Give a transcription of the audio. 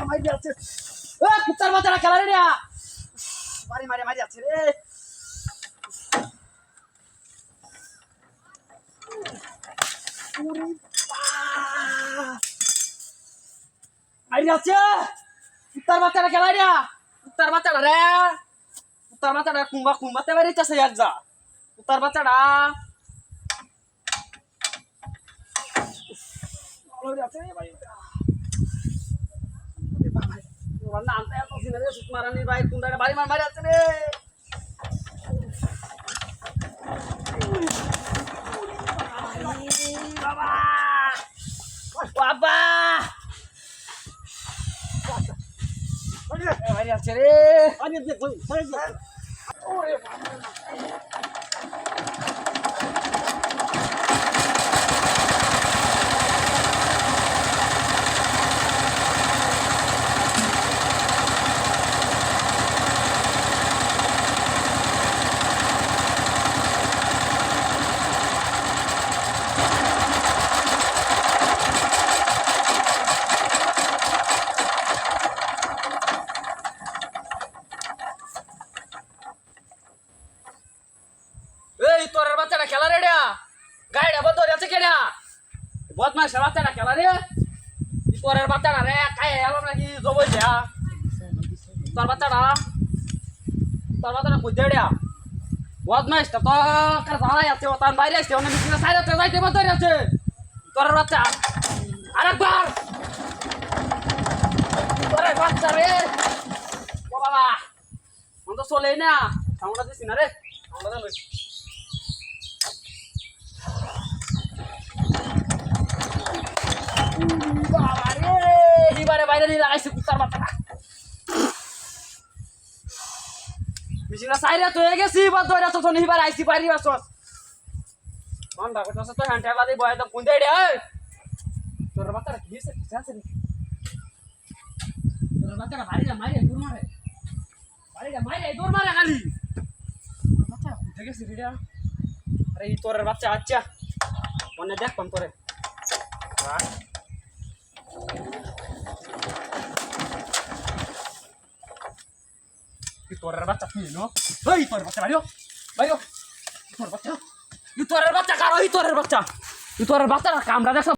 মারি যাচ্ছে কুত্তার বাচ্চারা খেলা রে মারি মারি মারি যাচ্ছে রে মারি যাচ্ছে কুত্তার বাচ্চারা খেলা রে কুত্তার বাচ্চারা রে কুত্তার বাচ্চারা কুম্বা কুম্বাতে মারি যাচ্ছে এক যা কুত্তার বাচ্চারা ভালো যাচ্ছে ভাই না আনতে এত সিনে রে সুকুমারানি ভাই কুন্ডারে বাড়ি মার মারি যাচ্ছে রে বাবা বাবা মারি যাচ্ছে রে ওরে এই তোরের বাচ্চাটা খেলা রে গাড়িটা বন্ধ যাচ্ছে কেডা বদমাশের বাচ্চাটা খেলা রে তোরের বাচ্চাটা রে খাই এলাম নাকি জবই যা তোর বাচ্চাটা কই দেড়া বদমাশটা তো কার ভাড়াই আছে ও তার বাইরে আসছে অনেক কিছু সাইডে যাইতে বন্ধ আছে তোরের বাচ্চা আরেকবার তোরের বাচ্চা রে ও বাবা মন তো চলেই না সামনে দিছি না রে আমরা লই হিবারে বাইরে নিয়ে লাগাইছে কুত্তার বাচ্চাটা মেশিনটা সাইরে তো হয়ে গেছি বা ধরে তো হিবার আইসি পারি বাসস মন ভাগ তো তো হ্যান্ড টেলা দি বয় তো কোন দেড়ে এই তোর বাচ্চাটা কি হইছে কি আছে তোর বাচ্চাটা ভারী না মারে দূর মারে দূর মারে খালি তোর বাচ্চা উঠে গেছে রে আরে এই তোর বাচ্চা আচ্ছা মনে দেখ কম করে তোরের বাচ্চা তুই নো এই তোরের বাচ্চা বাইরো বাইরো তোর বাচ্চা কারো এই তোরের বাচ্চা কামড়া দেখছ